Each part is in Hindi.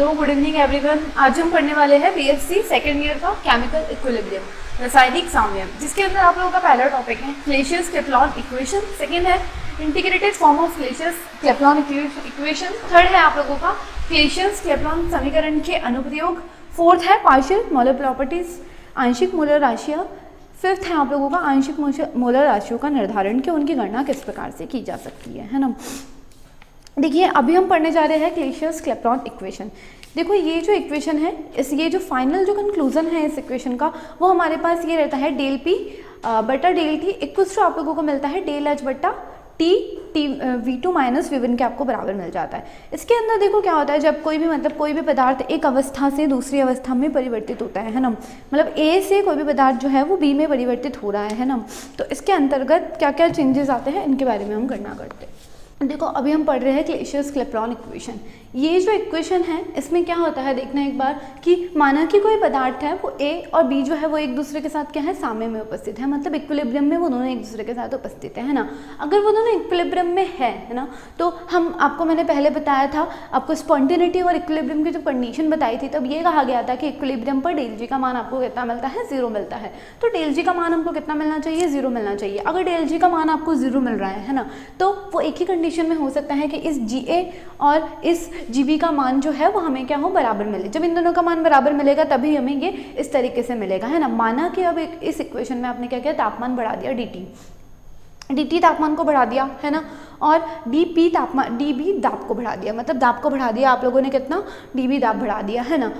Hello good evening everyone. आज हम पढ़ने वाले हैं बीएससी सेकेंड ईयर का केमिकल इक्विलिब्रियम रासायनिक साम्य, जिसके अंदर आप लोगों का पहला टॉपिक है क्लेसियस-क्लैपेरॉन इक्वेशन, सेकंड है integrated form of Clausius Clapeyron equation, third है आप लोगों का क्लेसियस-क्लैपेरॉन समीकरण के अनुप्रयोग, फोर्थ है पार्शियल मोलर प्रॉपर्टीज आंशिक मोलर राशियाँ, फिफ्थ है आप लोगों का आंशिक मोलर राशियों का निर्धारण कि उनकी गणना किस प्रकार से की जा सकती है ना। देखिए अभी हम पढ़ने जा रहे हैं क्लेसियस-क्लैपेरॉन इक्वेशन। देखो ये जो इक्वेशन है ये जो फाइनल जो कंक्लूजन है इस इक्वेशन का वो हमारे पास ये रहता है डेल पी बटा डेल टी इक्वल्स टू आप लोगों को मिलता है डेल एच बटा टी V2 माइनस V1 के आपको बराबर मिल जाता है। इसके अंदर देखो क्या होता है, जब कोई भी पदार्थ एक अवस्था से दूसरी अवस्था में परिवर्तित होता है ना, मतलब A से कोई भी पदार्थ जो है वो B में परिवर्तित हो रहा है ना, तो इसके अंतर्गत क्या क्या चेंजेस आते हैं इनके बारे में हम गणना करते हैं। देखो अभी हम पढ़ रहे हैं क्लेसियस-क्लैपेरॉन इक्वेशन। ये जो इक्वेशन है इसमें क्या होता है देखना एक बार कि माना कि कोई पदार्थ है वो A और B जो है वो एक दूसरे के साथ क्या है साम्य में उपस्थित है, मतलब इक्विलिब्रियम में वो दोनों एक दूसरे के साथ उपस्थित है ना। अगर वो दोनों इक्विलिब्रियम में है ना, तो हम आपको मैंने पहले बताया था, आपको स्पॉन्टेनिटी और इक्विलिब्रियम की जो कंडीशन बताई थी तब ये कहा गया था कि इक्विलिब्रियम पर डेल जी का मान आपको कितना मिलता है, 0 मिलता है। तो डेल जी का मान हमको कितना मिलना चाहिए, 0 मिलना चाहिए। अगर डेल जी का मान आपको 0 मिल रहा है ना, तो वो एक ही कंडीशन में हो सकता है कि इस GA और इस GB का मान जो है वो हमें क्या हो, बराबर मिले। जब इन दोनों का मान बराबर मिलेगा तभी हमें ये इस तरीके से मिलेगा है ना। माना कि अब इस इक्वेशन में आपने क्या किया, तापमान बढ़ा दिया dt तापमान को बढ़ा दिया है ना, और dB दाब को बढ़ा दिया, मतलब दाब को बढ़ा दिया आप लोगों ने कितना, dB दाब बढ़ा दिया है ना।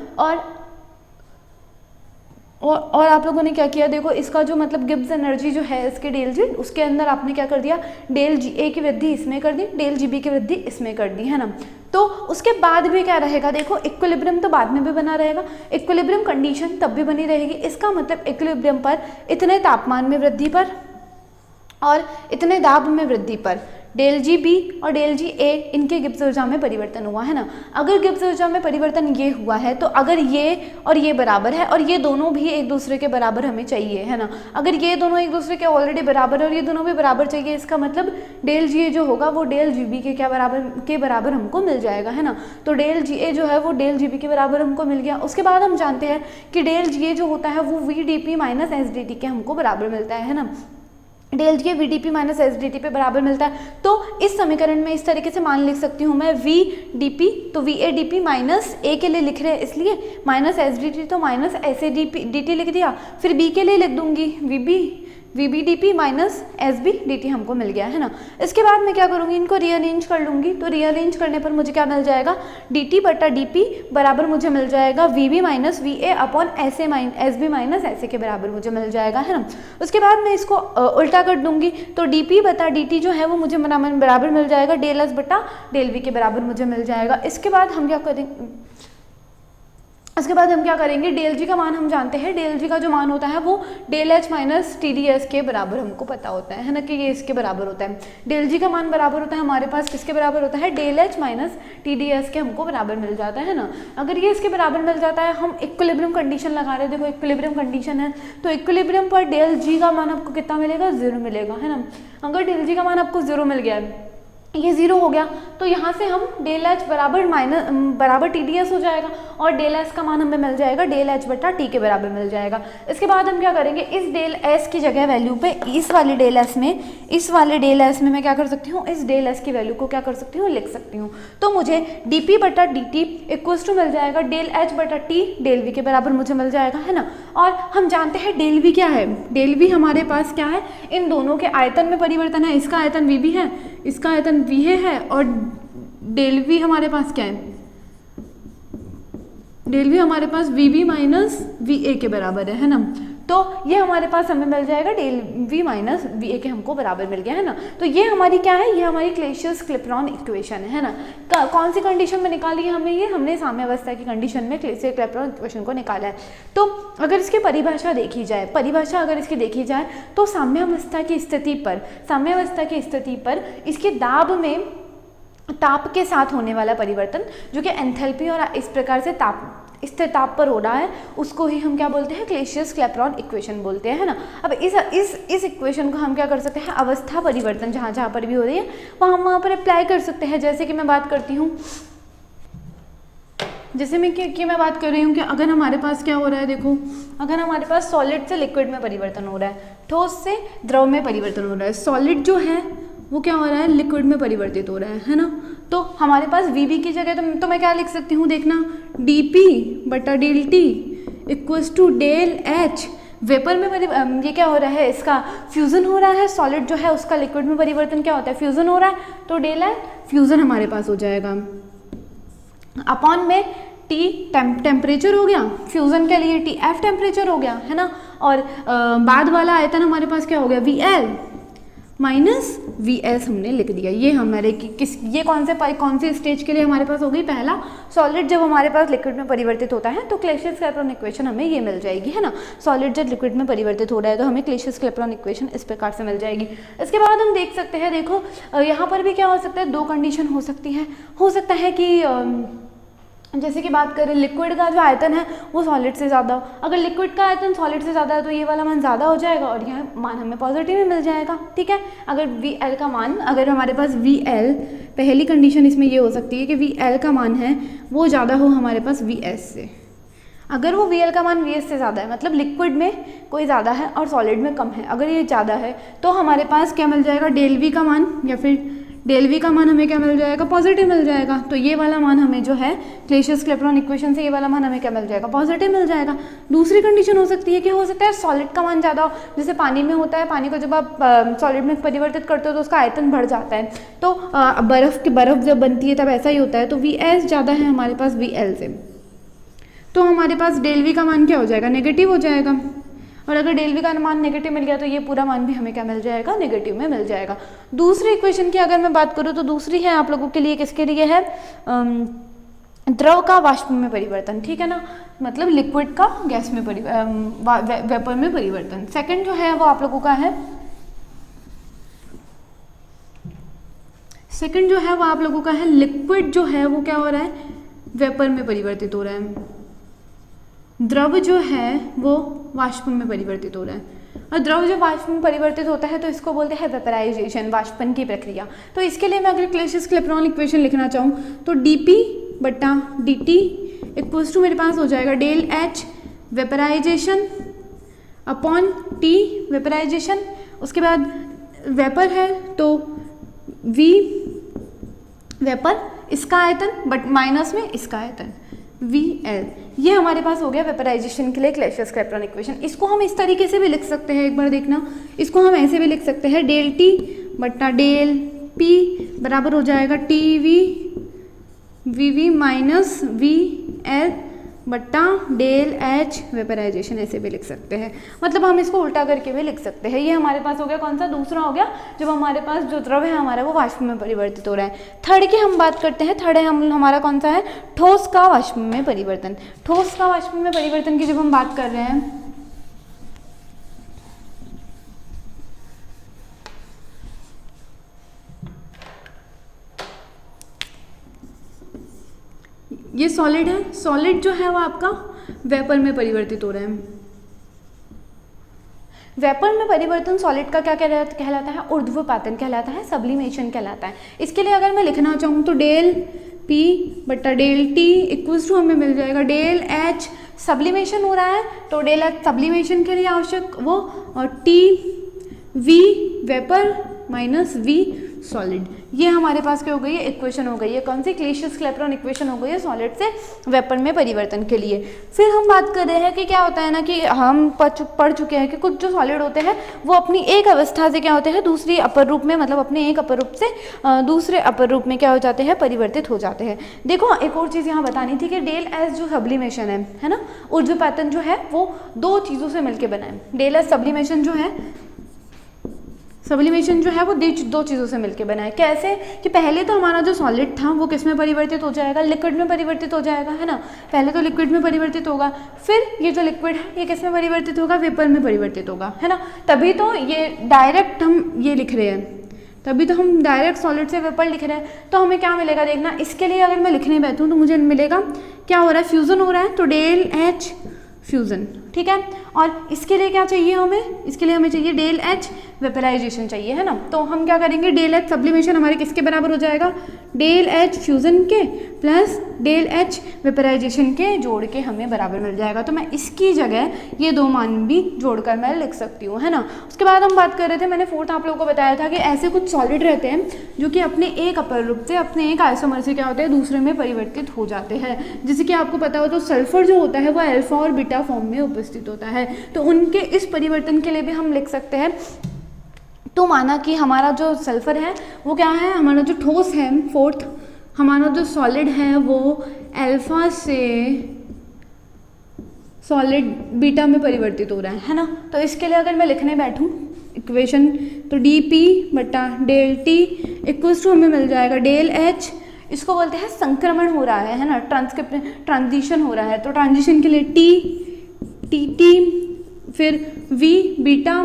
और आप लोगों ने क्या किया, देखो इसका जो मतलब गिब्स एनर्जी जो है इसके डेल जी, उसके अंदर आपने क्या कर दिया, डेल GA की वृद्धि इसमें कर दी, डेल GB की वृद्धि इसमें कर दी है ना। तो उसके बाद भी क्या रहेगा, देखो इक्विलिब्रियम तो बाद में भी बना रहेगा, इक्विलिब्रियम कंडीशन तब भी बनी रहेगी। इसका मतलब इक्विलिब्रियम पर इतने तापमान में वृद्धि पर और इतने दाब में वृद्धि पर डेल GB और डेल GA इनके गिब्स ऊर्जा में परिवर्तन हुआ है ना। अगर गिब्स ऊर्जा में परिवर्तन ये हुआ है तो अगर ये और ये बराबर है और ये दोनों भी एक दूसरे के बराबर हमें चाहिए है ना, अगर ये दोनों एक दूसरे के ऑलरेडी बराबर और ये दोनों भी बराबर चाहिए, इसका मतलब डेल GA जो होगा वो डेल GB के बराबर हमको मिल जाएगा है ना। तो डेल GA जो है वो डेल GB के बराबर हमको मिल गया। उसके बाद हम जानते हैं कि डेल GA जो होता है वो VdP माइनस SdT के हमको बराबर मिलता है ना। डेल जी VdP माइनस SdT पे बराबर मिलता है। तो इस समीकरण में इस तरीके से मान लिख सकती हूँ मैं VdP, तो VAdP माइनस A के लिए लिख रहे हैं इसलिए माइनस SdT, तो माइनस SADT लिख दिया। फिर B के लिए लिख दूंगी VBdP माइनस SBdT हमको मिल गया है ना। इसके बाद मैं क्या करूँगी, इनको रीअरेंज कर लूँगी, तो रीअरेंज करने पर मुझे क्या मिल जाएगा, dt बटा dP बराबर मुझे मिल जाएगा VB minus VA upon SB minus SA के बराबर मुझे मिल जाएगा है ना। उसके बाद मैं इसको उल्टा कर दूंगी, तो dP बटा dt जो है वो मुझे बराबर मिल जाएगा डेल S बटा डेल V के बराबर मुझे मिल जाएगा। इसके बाद हम क्या करेंगे, डेल जी का मान हम जानते हैं, डेल जी का जो मान होता है वो डेल एच माइनस TdS के बराबर हमको पता होता है ना, कि ये इसके बराबर होता है। डेल जी का मान बराबर होता है हमारे पास किसके बराबर होता है, डेल एच माइनस TdS के हमको बराबर मिल जाता है ना। अगर ये इसके बराबर मिल जाता है, हम इक्विलिब्रियम कंडीशन लगा रहे हैं, देखो इक्विलिब्रियम कंडीशन है, तो इक्विलिब्रियम पर डेल जी का मान आपको कितना मिलेगा, 0 मिलेगा है ना। अगर डेल जी का मान आपको 0 मिल गया है, ये 0 हो गया, तो यहाँ से हम डेल एच बराबर TdS हो जाएगा और डेल एस का मान हमें मिल जाएगा डेल एच बटा टी के बराबर मिल जाएगा। इसके बाद हम क्या करेंगे, इस डेल एस की जगह वैल्यू पे इस वाले डेल एस में मैं क्या कर सकती हूँ, इस डेल एस की वैल्यू को क्या कर सकती हूँ, लिख सकती हूँ। तो मुझे dP बटा dt इक्वल्स टू मिल जाएगा डेल एच बटा टी डेल वी के बराबर मुझे मिल जाएगा है ना। और हम जानते हैं डेल वी क्या है, डेल वी हमारे पास क्या है, इन दोनों के आयतन में परिवर्तन है, इसका आयतन VB है, इसका आयतन VA है, और डेल वी हमारे पास क्या है, डेल वी हमारे पास VB माइनस VA के बराबर है ना। तो ये हमारे पास हमें मिल जाएगा डेल V माइनस VA के हमको बराबर मिल गया है ना। तो ये हमारी क्या है, ये हमारी क्लेसियस-क्लैपेरॉन इक्वेशन है ना। कौन सी कंडीशन में निकाली है हमने, ये हमने साम्यावस्था की कंडीशन में क्लेसियस-क्लैपेरॉन इक्वेशन को निकाला है। तो अगर इसकी परिभाषा अगर इसकी देखी जाए तो साम्यावस्था की स्थिति पर इसके दाब में ताप के साथ होने वाला परिवर्तन जो कि एंथैल्पी और इस प्रकार से स्थिर ताप पर हो रहा है, उसको ही हम क्या बोलते हैं, क्लेसियस-क्लैपेरॉन इक्वेशन बोलते हैं है ना। अब इस इक्वेशन को हम क्या कर सकते हैं, अवस्था परिवर्तन जहाँ पर भी हो रही है वहाँ पर अप्लाई कर सकते हैं। जैसे कि मैं बात करती हूँ जैसे मैं बात कर रही हूँ कि अगर हमारे पास क्या हो रहा है, देखो अगर हमारे पास सॉलिड से लिक्विड में परिवर्तन हो रहा है, ठोस से द्रव में परिवर्तन हो रहा है, सॉलिड जो है वो क्या हो रहा है, लिक्विड में परिवर्तित हो रहा है ना। तो हमारे पास वी की जगह तो मैं क्या लिख सकती हूँ, देखना dP/dt equals to del H. Vapour में ये क्या हो रहा है, इसका फ्यूज़न हो रहा है, सॉलिड जो है उसका लिक्विड में परिवर्तन क्या होता है, फ्यूज़न हो रहा है, तो डेल एच फ्यूज़न हमारे पास हो जाएगा। अपॉन में T टेम्परेचर हो गया, फ्यूज़न के लिए TF टेम्परेचर हो गया, है ना। और बाद वाला आयतन हमारे पास क्या हो गया, VL माइनस VS हमने लिख दिया। ये हमारे ये कौन से स्टेज के लिए हमारे पास हो गई, पहला सॉलिड जब हमारे पास लिक्विड में परिवर्तित होता है तो क्लेसियस-क्लैपेरॉन इक्वेशन हमें ये मिल जाएगी, है ना। सॉलिड जब लिक्विड में परिवर्तित हो रहा है तो हमें क्लेसियस-क्लैपेरॉन इक्वेशन इस प्रकार से मिल जाएगी। इसके बाद हम देख सकते हैं, देखो यहाँ पर भी क्या हो सकता है, दो कंडीशन हो सकती है। हो सकता है कि जैसे कि बात करें लिक्विड का जो आयतन है वो सॉलिड से ज़्यादा हो, अगर लिक्विड का आयतन सॉलिड से ज़्यादा है तो ये वाला मान ज़्यादा हो जाएगा और यह मान हमें पॉजिटिव में मिल जाएगा, ठीक है। अगर VL का मान, अगर हमारे पास VL, पहली कंडीशन इसमें ये हो सकती है कि VL का मान है वो ज़्यादा हो हमारे पास VS से। अगर वो VL का मान VS से ज़्यादा है, मतलब लिक्विड में कोई ज़्यादा है और सॉलिड में कम है, अगर ये ज़्यादा है तो हमारे पास क्या मिल जाएगा, डेल V का मान, या फिर डेल V का मान हमें क्या मिल जाएगा, पॉजिटिव मिल जाएगा। तो ये वाला मान हमें जो है क्लेसियस-क्लैपेरॉन इक्वेशन से ये वाला मान हमें क्या मिल जाएगा, पॉजिटिव मिल जाएगा। दूसरी कंडीशन हो सकती है कि हो सकता है सॉलिड का मान ज़्यादा हो, जैसे पानी में होता है, पानी को जब आप सॉलिड में परिवर्तित करते हो तो उसका आयतन बढ़ जाता है, तो बर्फ़ जब बनती है तब ऐसा ही होता है। तो VS ज़्यादा है हमारे पास VL से, तो हमारे पास डेल V का मान क्या हो जाएगा, नेगेटिव हो जाएगा। और अगर डेल V का मान नेगेटिव मिल गया तो ये पूरा मान भी हमें क्या मिल जाएगा, नेगेटिव में मिल जाएगा। दूसरी इक्वेशन की अगर मैं बात करूँ तो दूसरी है आप लोगों के लिए, किसके लिए है, द्रव का वाष्प में परिवर्तन, ठीक है ना, मतलब लिक्विड का गैस में वेपर में परिवर्तन। सेकंड जो है वो आप लोगों का है, सेकंड जो है वो आप लोगों का है, लिक्विड जो है वो क्या हो रहा है, वेपर में परिवर्तित हो रहा है, द्रव जो है वो वाष्प में परिवर्तित हो रहा है। और द्रव जब वाष्प में परिवर्तित होता है तो इसको बोलते हैं वेपराइजेशन, वाष्पन की प्रक्रिया। तो इसके लिए मैं अगर क्लेसियस-क्लैपेरॉन इक्वेशन लिखना चाहूँ तो dP/dt इक्वल्स टू मेरे पास हो जाएगा del H vaporisation upon T vaporisation. उसके बाद वेपर है तो V वेपर, इसका आयतन बट माइनस में इसका आयतन VL। ये हमारे पास हो गया वेपराइजेशन के लिए क्लेसियस-क्लैपेरॉन इक्वेशन। इसको हम इस तरीके से भी लिख सकते हैं, एक बार देखना, इसको हम ऐसे भी लिख सकते हैं, डेल T/डेल P बराबर हो जाएगा VV माइनस VL बट्टा डेल H वेपराइजेशन, ऐसे भी लिख सकते हैं। मतलब हम इसको उल्टा करके भी लिख सकते हैं। ये हमारे पास हो गया कौन सा, दूसरा हो गया, जब हमारे पास जो द्रव है हमारा वो वाष्प में परिवर्तित हो रहा है। थर्ड की हम बात करते हैं, थर्ड है हमारा कौन सा है, ठोस का वाष्प में परिवर्तन। ठोस का वाष्प में परिवर्तन की जब हम बात कर रहे हैं, ये सॉलिड है, सॉलिड जो है वो आपका वेपर में परिवर्तित हो रहा है। वेपर में परिवर्तन सॉलिड का क्या कहलाता है, ऊर्ध्वपातन कहलाता है, सब्लिमेशन कहलाता है। इसके लिए अगर मैं लिखना चाहूँ तो डेल P/डेल T इक्वल्स टू हमें मिल जाएगा डेल H, सब्लिमेशन हो रहा है तो डेल H सब्लिमेशन के लिए आवश्यक वो, और T V vapour minus V solid. ये हमारे पास क्या हो गई है, इक्वेशन हो गई है, कौन सी, क्लेसियस-क्लैपेरॉन इक्वेशन हो गई है सॉलिड से वेपर में परिवर्तन के लिए। फिर हम बात कर रहे हैं कि क्या होता है ना, कि हम पढ़ चुके हैं कि कुछ जो सॉलिड होते हैं वो अपनी एक अवस्था से क्या होते हैं, दूसरी अपर रूप में, मतलब अपने एक अपर रूप से दूसरे अपर रूप में क्या हो जाते हैं, परिवर्तित हो जाते हैं। देखो एक और चीज़ यहाँ बतानी थी कि डेल एस जो सब्लिमेशन है ना, ऊर्ध्वपातन जो है वो दो चीज़ों से मिलकर बना है। डेल एस सब्लिमेशन जो है, सब्लिमेशन जो है वो दो चीज़ों से मिलकर बना है। कैसे, कि पहले तो हमारा जो सॉलिड था वो किस में परिवर्तित हो जाएगा, लिक्विड में परिवर्तित हो जाएगा, है ना। पहले तो लिक्विड में परिवर्तित होगा, फिर ये जो लिक्विड है ये किस में परिवर्तित होगा, वेपर में परिवर्तित होगा, है ना। तभी तो ये डायरेक्ट हम ये लिख रहे हैं, तभी तो हम डायरेक्ट सॉलिड से वेपर लिख रहे हैं। तो हमें क्या मिलेगा, देखना, इसके लिए अगर मैं लिखने बैठूँ तो मुझे मिलेगा क्या हो रहा है, फ्यूज़न हो रहा है तो डेल H फ्यूज़न, ठीक है। और इसके लिए क्या चाहिए हमें, इसके लिए हमें चाहिए डेल एच वेपराइजेशन चाहिए, है ना। तो हम क्या करेंगे, डेल एच सब्लिमेशन हमारे किसके बराबर हो जाएगा, डेल एच फ्यूजन के प्लस डेल एच वेपराइजेशन के जोड़ के हमें बराबर मिल जाएगा। तो मैं इसकी जगह ये दो मान भी जोड़कर मैं लिख सकती हूँ, है ना। उसके बाद हम बात कर रहे थे, मैंने फोर्थ आप लोगों को बताया था कि ऐसे कुछ सॉलिड रहते हैं जो कि अपने एक अपर रूप से अपने एक आइसोमर से क्या होते हैं दूसरे में परिवर्तित हो जाते हैं। जैसे कि आपको पता हो तो सल्फर जो होता है वो अल्फा और बीटा फॉर्म में उपस्थित होता है, तो उनके इस परिवर्तन के लिए भी हम लिख सकते हैं। तो माना कि हमारा जो सल्फर है वो क्या है, हमारा जो ठोस है फोर्थ, हमारा जो सॉलिड है वो अल्फा से सॉलिड बीटा में परिवर्तित हो रहा है ना। तो इसके लिए अगर मैं लिखने बैठूं इक्वेशन तो डी पी बटा डेल टी इक्वल्स टू हमें मिल जाएगा डेल एच, इसको बोलते हैं संक्रमण हो रहा है ना, ट्रांजिशन हो रहा है। तो ट्रांजिशन के लिए टी फिर V beta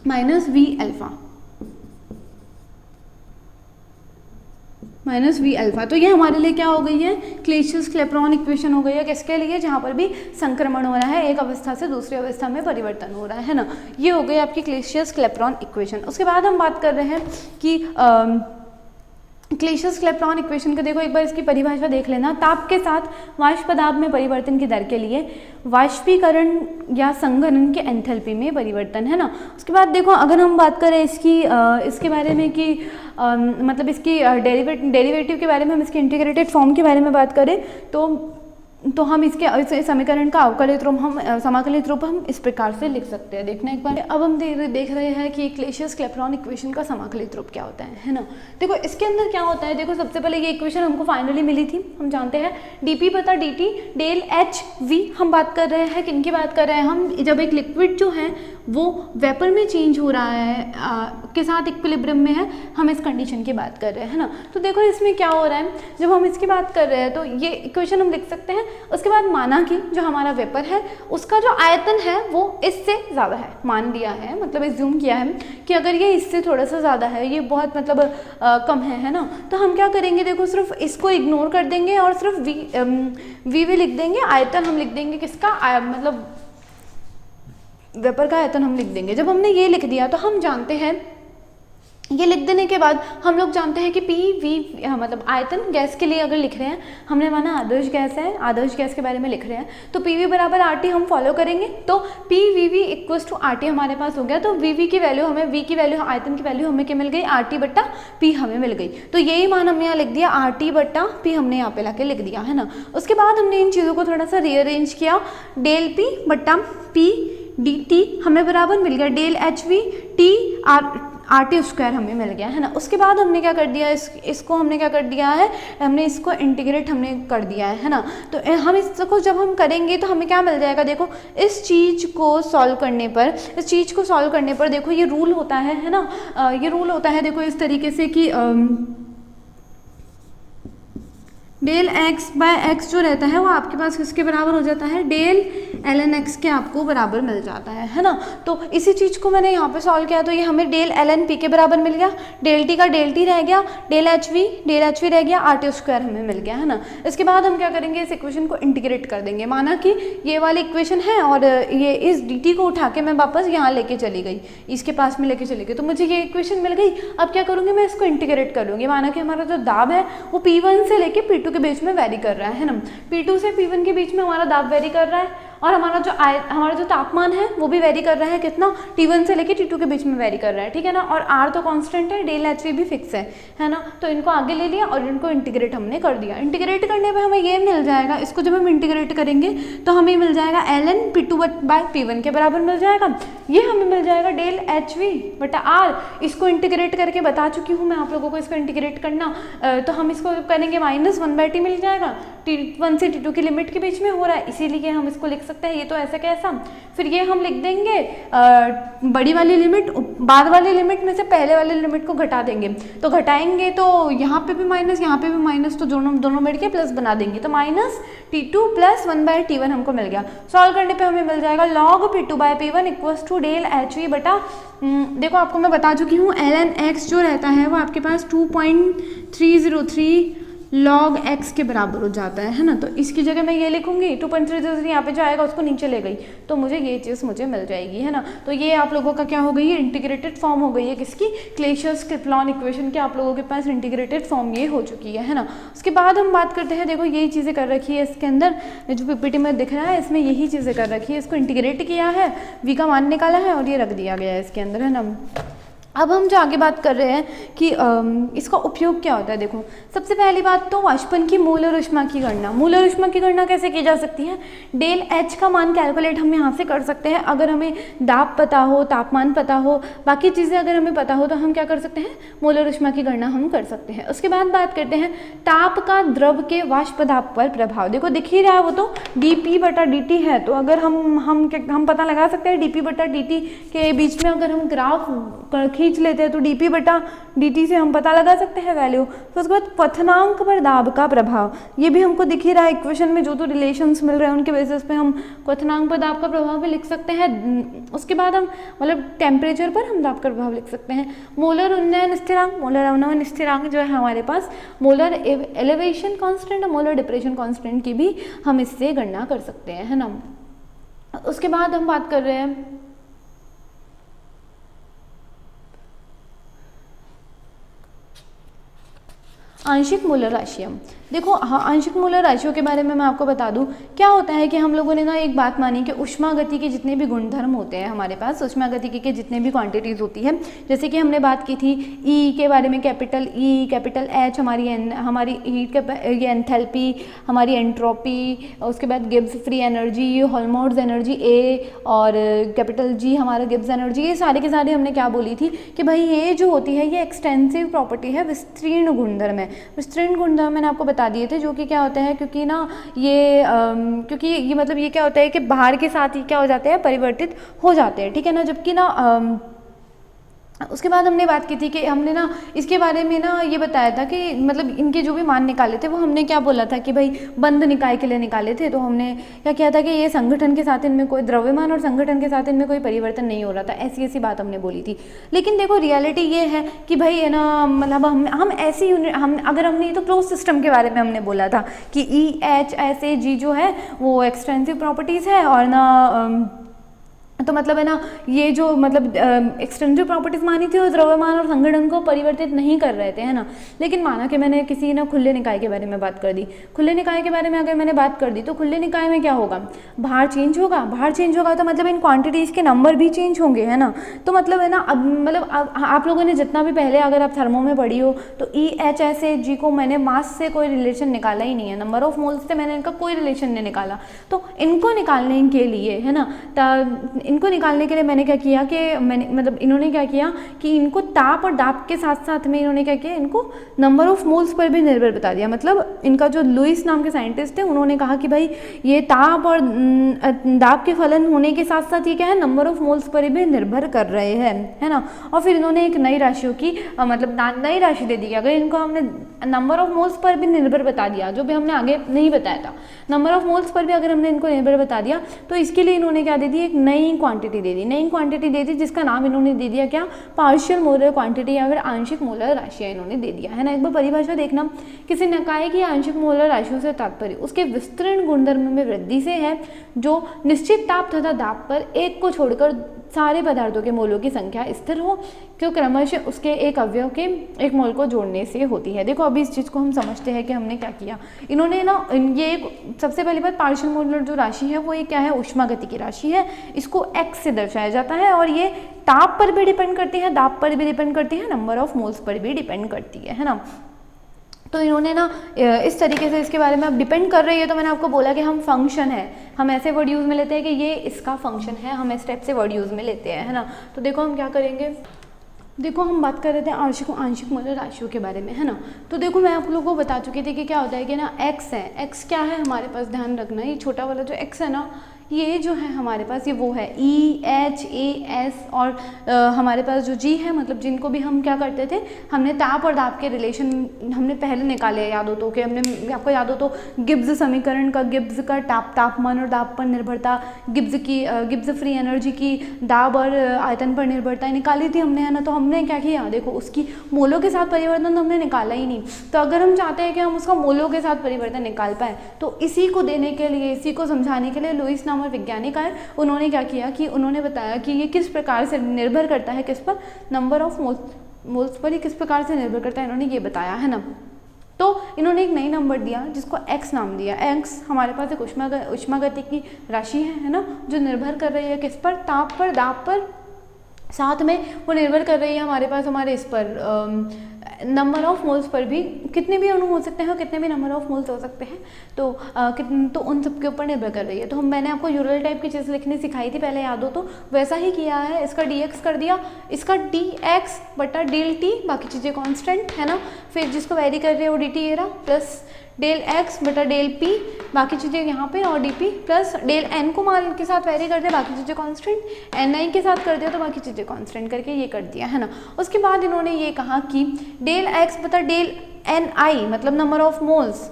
minus V alpha minus V alpha. तो ये हमारे लिए क्या हो गई है, क्लेसियस-क्लैपेरॉन इक्वेशन हो गई है। किसके लिए, जहाँ पर भी संक्रमण हो रहा है, एक अवस्था से दूसरी अवस्था में परिवर्तन हो रहा है ना। ये हो गई आपकी क्लेसियस-क्लैपेरॉन इक्वेशन। उसके बाद हम बात कर रहे हैं कि क्लेसियस-क्लैपेरॉन इक्वेशन का देखो एक बार इसकी परिभाषा देख लेना। ताप के साथ वाष्प दाब में परिवर्तन की दर के लिए वाष्पीकरण या संघनन के एंथैल्पी में परिवर्तन, है ना। उसके बाद देखो अगर हम बात करें इसके बारे में कि मतलब इसकी डेरिवेटिव के बारे में, हम इसके इंटीग्रेटेड फॉर्म के बारे में बात करें तो हम इसके समीकरण का अवकलित रूप समाकलित रूप हम इस प्रकार से लिख सकते हैं। देखना एक बार। अब हम देख रहे हैं कि क्लेसियस-क्लैपेरॉन इक्वेशन का समाकलित रूप क्या होता है ना। देखो इसके अंदर क्या होता है, देखो सबसे पहले ये इक्वेशन हमको फाइनली मिली थी, हम जानते हैं डीपी बटा डीटी डेल एच वी। हम बात कर रहे हैं किनकी बात कर रहे हैं, हम जब एक लिक्विड जो है वो वेपर में चेंज हो रहा है के साथ इक्विलिब्रियम में है, हम इस कंडीशन की बात कर रहे हैं, है ना। तो देखो इसमें क्या हो रहा है, जब हम इसकी बात कर रहे हैं तो ये इक्वेशन हम लिख सकते हैं। उसके बाद माना कि जो हमारा वेपर है उसका जो आयतन है वो इससे ज़्यादा है, मान लिया है, मतलब एज्यूम किया है कि अगर ये इससे थोड़ा सा ज़्यादा है, ये बहुत मतलब कम है ना। तो हम क्या करेंगे, देखो सिर्फ इसको इग्नोर कर देंगे और सिर्फ वी लिख देंगे, आयतन हम लिख देंगे किसका, मतलब वेपर का आयतन हम लिख देंगे। जब हमने ये लिख दिया तो हम जानते हैं, ये लिख देने के बाद हम लोग जानते हैं कि पी वी मतलब आयतन गैस के लिए अगर लिख रहे हैं, हमने माना आदर्श गैस है, आदर्श गैस के बारे में लिख रहे हैं, तो पी वी बराबर आर टी हम फॉलो करेंगे। तो P V V equals to R T हमारे पास हो गया। तो वी वी की वैल्यू हमें, वी की वैल्यू आयतन की वैल्यू हमें क्या मिल गई, आर टी बट्टा पी हमें मिल गई। तो यही मान हमने यहाँ लिख दिया, आर टी बट्टा पी हमने यहाँ पे लाके लिख दिया, है ना। उसके बाद हमने इन चीज़ों को थोड़ा सा रीअरेंज किया, डेल पी बट्टा पी डी टी हमें बराबर मिल गया del H V T R T square हमें मिल गया, है ना। उसके बाद हमने क्या कर दिया, इसको हमने क्या कर दिया है, हमने इसको इंटीग्रेट हमने कर दिया है ना। तो हम इसको जब हम करेंगे तो हमें क्या मिल जाएगा, देखो इस चीज़ को सॉल्व करने पर देखो ये रूल होता है ना। ये रूल होता है देखो इस तरीके से कि डेल एक्स बाय एक्स जो रहता है वो आपके पास किसके बराबर हो जाता है, डेल एल एन एक्स के आपको बराबर मिल जाता है ना। तो इसी चीज़ को मैंने यहाँ पे सॉल्व किया तो ये हमें डेल एल एन पी के बराबर मिल गया, डेल टी का डेल टी रह गया, डेल एच वी रह गया, आर टी स्क्वायर हमें मिल गया, है ना। इसके बाद हम क्या करेंगे, इस इक्वेशन को इंटीग्रेट कर देंगे। माना कि ये वाली इक्वेशन है और ये इस डी टी को उठा के मैं वापस यहाँ लेके चली गई, इसके पास में लेके चली गई, तो मुझे ये इक्वेशन मिल गई। अब क्या करूँगी, मैं इसको इंटीग्रेट कर लूँगी। माना कि हमारा जो दाब है वो P1 से लेके P2 के बीच में वेरी कर रहा है ना। P2 से P1 के बीच में हमारा दाब वेरी कर रहा है और हमारा जो तापमान है वो भी वेरी कर रहा है, कितना, T1 से लेके T2 के बीच में वेरी कर रहा है, ठीक है ना। और R तो कांस्टेंट है, डेल एच वी भी फिक्स है ना। तो इनको आगे ले लिया और इनको इंटीग्रेट हमने कर दिया। इंटीग्रेट करने पे हमें ये मिल जाएगा, इसको जब हम इंटीग्रेट करेंगे तो हमें मिल जाएगा ln P2 बाय P1 के बराबर मिल जाएगा। ये हमें मिल जाएगा डेल एच वी बटा आर। इसको इंटीग्रेट करके बता चुकी हूँ मैं आप लोगों को, इसको इंटीग्रेट करना। तो हम इसको करेंगे -1/t मिल जाएगा, T1 से T2 की लिमिट के बीच में हो रहा है, इसीलिए हम इसको लिख सकते हैं, ये तो ऐसा कैसा। फिर ये हम लिख देंगे बड़ी वाली लिमिट बाद वाली लिमिट में से पहले वाली लिमिट को घटा देंगे, तो घटाएंगे तो यहाँ पे भी माइनस यहाँ पे भी माइनस, तो दोनों मिल के प्लस बना देंगे, तो -T2 + 1/T1 हमको मिल गया। सॉल्व करने पे हमें मिल जाएगा log P2 by P1 equals to del H V बटा देखो आपको मैं बता चुकी हूँ ln x जो रहता है वो आपके पास 2.303 log x के बराबर हो जाता है ना। तो इसकी जगह मैं ये लिखूंगी 2.303, यहाँ पे जो आएगा उसको नीचे ले गई तो मुझे ये चीज़ मुझे मिल जाएगी, है ना। तो ये आप लोगों का क्या हो गई है, इंटीग्रेटेड फॉर्म हो गई है किसकी, क्लेशियस-क्रिप्लॉन इक्वेशन की आप लोगों के पास इंटीग्रेटेड फॉर्म ये हो चुकी है ना। उसके बाद हम बात करते हैं, देखो यही चीज़ें कर रखी है इसके अंदर, जो पीपीटी में दिख रहा है इसमें यही चीज़ें कर रखी है, इसको इंटीग्रेट किया है, v का मान निकाला है और ये रख दिया गया है इसके अंदर, है ना। अब हम जो आगे बात कर रहे हैं कि इसका उपयोग क्या होता है। देखो सबसे पहली बात तो वाष्पन की मोलर ऊष्मा की गणना, मोलर ऊष्मा की गणना कैसे की जा सकती है, डेल एच का मान कैलकुलेट हम यहाँ से कर सकते हैं। अगर हमें दाब पता हो, तापमान पता हो, बाकी चीज़ें अगर हमें पता हो तो हम क्या कर सकते हैं, मोलर ऊष्मा की गणना हम कर सकते हैं। उसके बाद बात करते हैं ताप का द्रव के वाष्प दाब पर प्रभाव। देखो दिख ही रहा है वो तो dp/dt है, तो अगर हम पता लगा सकते हैं dp/dt के बीच में अगर हम ग्राफ खींच लेते हैं तो dp/dt से हम पता लगा सकते हैं वैल्यू। तो उसके बाद क्वथनांक पर दाब का प्रभाव, ये भी हमको दिख ही रहा है इक्वेशन में, जो तो रिलेशंस मिल रहे हैं उनके बेसिस पे हम क्वथनांक पर दाब का प्रभाव भी लिख सकते हैं। उसके बाद हम मतलब टेम्परेचर पर हम दाब का प्रभाव लिख सकते हैं। मोलर उन्नयन स्थिरांक, मोलर अवनयन स्थिरांक जो है हमारे पास, मोलर एलिवेशन कांस्टेंट और मोलर डिप्रेशन कांस्टेंट की भी हम इससे गणना कर सकते हैं, है ना। उसके बाद हम बात कर रहे हैं आंशिक मोलर राशियाँ। देखो हाँ, आंशिक मोलर राशियों के बारे में मैं आपको बता दूं, क्या होता है कि हम लोगों ने ना एक बात मानी कि ऊष्मागति के जितने भी गुणधर्म होते हैं हमारे पास, ऊष्मागतिकी के जितने भी क्वांटिटीज़ होती है, जैसे कि हमने बात की थी ई के बारे में, कैपिटल ई, कैपिटल एच हमारी हीट ये एंथैल्पी, हमारी एंट्रोपी, उसके बाद Gibbs free energy, Helmholtz energy A, और कैपिटल जी हमारा गिब्स एनर्जी, ये सारे के सारे हमने क्या बोली थी कि भाई ये जो होती है ये एक्सटेंसिव प्रॉपर्टी है, विस्तीर्ण गुणधर्म है। विस्तीर्ण गुणधर्म मैंने आपको बता दिए थे, जो कि क्या होता है, क्योंकि ना ये क्योंकि ये मतलब ये क्या होता है कि बाहर के साथ ही क्या हो जाते हैं, परिवर्तित हो जाते हैं, ठीक है ना। जबकि ना उसके बाद हमने बात की थी कि हमने ना इसके बारे में ना ये बताया था कि मतलब इनके जो भी मान निकाले थे वो हमने क्या बोला था कि भाई बंद निकाय के लिए निकाले थे। तो हमने क्या किया था कि ये संगठन के साथ इनमें कोई द्रव्यमान और संगठन के साथ इनमें कोई परिवर्तन नहीं हो रहा था, ऐसी बात हमने बोली थी। लेकिन देखो रियलिटी ये है कि भाई है ना, मतलब हम ऐसी हम अगर हमने तो क्लोज सिस्टम के बारे में हमने बोला था कि EHSAG जो है वो एक्सटेंसिव प्रॉपर्टीज़ है, और ना तो मतलब है ना ये जो मतलब एक्सटेंसिव प्रॉपर्टीज मानी थी और द्रव्यमान और संगठन को परिवर्तित नहीं कर रहे थे, है ना। लेकिन माना कि मैंने किसी ना खुले निकाय के बारे में बात कर दी, खुले निकाय के बारे में अगर मैंने बात कर दी तो खुले निकाय में क्या होगा, भार चेंज होगा, भार चेंज होगा तो मतलब इन क्वांटिटीज़ के नंबर भी चेंज होंगे, है ना। तो मतलब है ना अब मतलब आप लोगों ने जितना भी पहले अगर आप थर्मो में पढ़ी हो तो EHSAG को मैंने मास से कोई रिलेशन निकाला ही नहीं है, नंबर ऑफ मोल्स से मैंने इनका कोई रिलेशन नहीं निकाला। तो इनको निकालने के लिए, है ना, इनको निकालने के लिए मैंने क्या किया कि मैंने मतलब इन्होंने क्या किया कि इनको ताप और दाब के साथ साथ में इन्होंने क्या किया, इनको नंबर ऑफ मोल्स पर भी निर्भर बता दिया। मतलब इनका जो लुइस नाम के साइंटिस्ट थे उन्होंने कहा कि भाई ये ताप और दाब के फलन होने के साथ साथ ये क्या है, नंबर ऑफ मोल्स पर भी निर्भर कर रहे हैं, है ना। और फिर इन्होंने एक नई राशियों की मतलब नई राशि दे दी। अगर इनको हमने नंबर ऑफ मोल्स पर भी निर्भर बता दिया, जो भी हमने आगे नहीं बताया था, नंबर ऑफ मोल्स पर भी अगर हमने इनको निर्भर बता दिया तो इसके लिए इन्होंने क्या दे दी, एक नई क्वांटिटी दे दी, नई क्वांटिटी दे दी जिसका नाम इन्होंने दे दिया क्या, पार्शियल मोलर क्वांटिटी या फिर आंशिक मोलर राशियाँ इन्होंने दे दिया, है ना। एक बार परिभाषा देखना, किसी निकाय की आंशिक मोलर राशियों से तात्पर्य उसके विस्तृण गुणधर्म में वृद्धि से है, जो निश्चित ताप तथा दाब पर एक को छोड़कर सारे पदार्थों के मोलों की संख्या स्थिर हो, क्यों क्रमशः उसके एक अवयव के एक मोल को जोड़ने से होती है। देखो अभी इस चीज़ को हम समझते हैं कि हमने क्या किया। इन्होंने ना ये सबसे पहली बात, पार्शियल मोलर जो राशि है वो ये क्या है, ऊष्मागति की राशि है, इसको x से दर्शाया जाता है, और ये ताप पर भी डिपेंड करती है, दाब पर भी डिपेंड करती है, नंबर ऑफ मोल्स पर भी डिपेंड करती है ना। तो इन्होंने ना इस तरीके से इसके बारे में अब डिपेंड कर रही है। तो मैंने आपको बोला कि हम फंक्शन है, हम ऐसे वर्ड यूज़ में लेते हैं कि ये इसका फंक्शन है, हम इस टाइप से वर्ड यूज़ में लेते हैं, है ना। तो देखो हम क्या करेंगे, देखो हम बात कर रहे थे आंशिक मोलर राशियों के बारे में, है ना। तो देखो मैं आप लोगों को बता चुकी थी कि क्या होता है कि ना x है, x क्या है हमारे पास, ध्यान रखना, ये छोटा वाला जो x है ना, ये जो है हमारे पास ये वो है E H A S और हमारे पास जो G है, मतलब जिनको भी हम क्या करते थे, हमने ताप और दाब के रिलेशन हमने पहले निकाले, याद हो तो कि हमने, आपको याद हो तो गिब्स समीकरण का, गिब्स का तापमान और दाब पर निर्भरता, गिब्स फ्री एनर्जी की दाब और आयतन पर निर्भरता निकाली थी हमने, है ना। तो हमने क्या किया, देखो उसकी मोलों के साथ परिवर्तन तो हमने निकाला ही नहीं। तो अगर हम चाहते हैं कि हम उसका मोलों के साथ परिवर्तन निकाल पाए, तो इसी को देने के लिए, इसी को समझाने के लिए लुईस नाम और वैज्ञानिक आए, उन्होंने क्या किया कि उन्होंने बताया कि ये किस प्रकार से निर्भर करता है, किस पर, नंबर ऑफ मोल्स पर, ये किस प्रकार से निर्भर करता है, इन्होंने ये बताया, है ना। तो इन्होंने एक नई नंबर दिया जिसको x नाम दिया। x हमारे पास एक ऊष्मागतिकी की राशि है ना, जो निर्भर कर रही है किस पर, ताप पर, दाब पर, साथ में वो निर्भर कर रही है हमारे पास हमारे इस पर नंबर ऑफ मोल्स पर भी, कितने भी अणु हो सकते हैं, कितने भी नंबर ऑफ मोल्स हो सकते हैं, तो उन सब के ऊपर निर्भर कर रही है। तो मैंने आपको यूरल टाइप की चीज़ लिखनी सिखाई थी पहले, याद हो तो, वैसा ही किया है। इसका dx कर दिया, इसका dx बटा डेल टी, बाकी चीज़ें कांस्टेंट है ना। फिर जिसको वेरी कर रही है वो dt ये रहा, प्लस डेल x बटा डेल p, बाकी चीज़ें यहाँ पे, और dp प्लस डेल n को मान के साथ वेरी कर दिया, बाकी चीज़ें कांस्टेंट, ni के साथ कर दिया तो बाकी चीज़ें कांस्टेंट करके ये कर दिया, है ना। उसके बाद इन्होंने ये कहा कि डेल x बता डेल ni, मतलब नंबर ऑफ मोल्स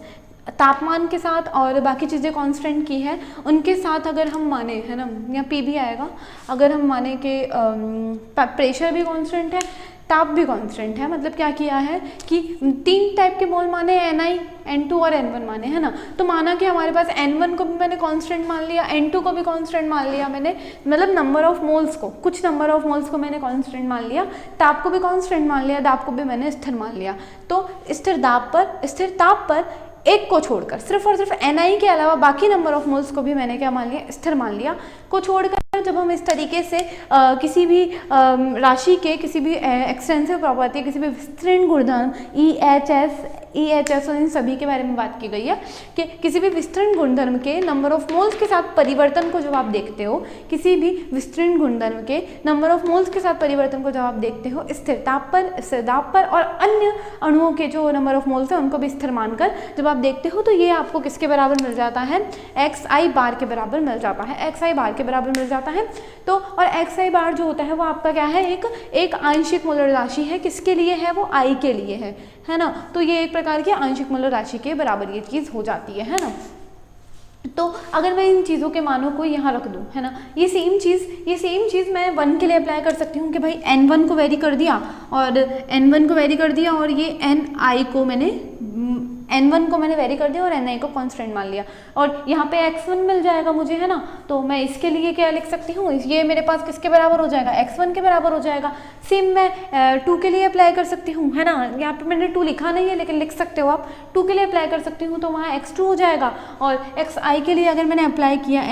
तापमान के साथ और बाकी चीज़ें कांस्टेंट की है, उनके साथ अगर हम माने, है ना, या p भी आएगा, अगर हम माने कि प्रेशर भी कांस्टेंट है, ताप भी कांस्टेंट है, मतलब क्या किया है कि 3 टाइप के मोल माने, Ni, N2 और N1 माने, है ना। तो माना कि हमारे पास N1 को भी मैंने कांस्टेंट मान लिया, N2 को भी कांस्टेंट मान लिया मैंने, मतलब नंबर ऑफ मोल्स को, कुछ नंबर ऑफ मोल्स को मैंने कांस्टेंट मान लिया, ताप को भी कांस्टेंट मान लिया, दाब को भी मैंने स्थिर मान लिया। तो स्थिर ताप पर एक को छोड़कर, सिर्फ और सिर्फ Ni के अलावा बाकी नंबर ऑफ मोल्स को भी मैंने क्या मान लिया, स्थिर मान लिया, को छोड़कर जब हम इस तरीके से किसी भी राशि के, किसी भी एक्सटेंसिव प्रॉपर्टी, किसी भी विस्तृण गुणधर्म EHS और इन सभी के बारे में बात की गई है कि किसी भी विस्तृण गुणधर्म के नंबर ऑफ मोल्स के साथ परिवर्तन को जब आप देखते हो, किसी भी विस्तृण गुणधर्म के नंबर ऑफ मोल्स के साथ परिवर्तन को जब आप देखते हो, स्थिर ताप पर, स्थिर दाब पर और अन्य अणुओं के जो नंबर ऑफ मोल्स हैं उनको भी स्थिर मानकर जब आप देखते हो, तो ये आपको किसके बराबर मिल जाता है, xi बार के बराबर मिल जाता है, xi बार के बराबर मिल जाता है। तो और xi बार जो होता है वो आपका क्या है, एक आंशिक मोलर राशि है, किसके लिए है, वो I के लिए है ना। तो ये एक प्रकार की आंशिक मोलर राशि के बराबर ये चीज़ हो जाती है ना। तो अगर मैं इन चीज़ों के मानों को यहाँ रख दूँ, है ना, ये सेम चीज़ मैं 1 के लिए अप्लाई कर सकती हूँ कि भाई N1 को वेरी कर दिया और ये N1 को मैंने वेरी कर दिया और Ni को कांस्टेंट मान लिया, और यहाँ पे x1 मिल जाएगा मुझे, है ना। तो मैं इसके लिए क्या लिख सकती हूँ, ये मेरे पास किसके बराबर हो जाएगा, x1 के बराबर हो जाएगा। सेम मैं 2 के लिए अप्लाई कर सकती हूँ, है ना, यहाँ पे मैंने 2 लिखा नहीं है लेकिन लिख सकते हो आप, 2 के लिए अप्लाई कर सकती हूँ तो वहाँ x2 हो जाएगा, और xi के लिए अगर मैंने अप्लाई किया,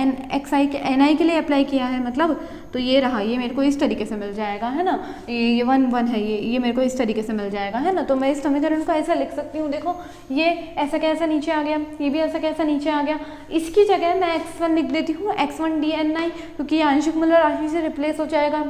Ni के लिए अप्लाई किया है मतलब, तो ये रहा, ये मेरे को इस तरीके से मिल जाएगा, है ना, ये 1 है, ये मेरे को इस तरीके से मिल जाएगा, है ना। तो मैं इस समीकरण को ऐसा लिख सकती हूँ, देखो ये ऐसा कैसा नीचे आ गया, ये भी ऐसा कैसा नीचे आ गया, इसकी जगह मैं x1 लिख देती हूँ, x1 dni, क्योंकि ये आंशिक मोलर राशि से रिप्लेस हो जाएगा।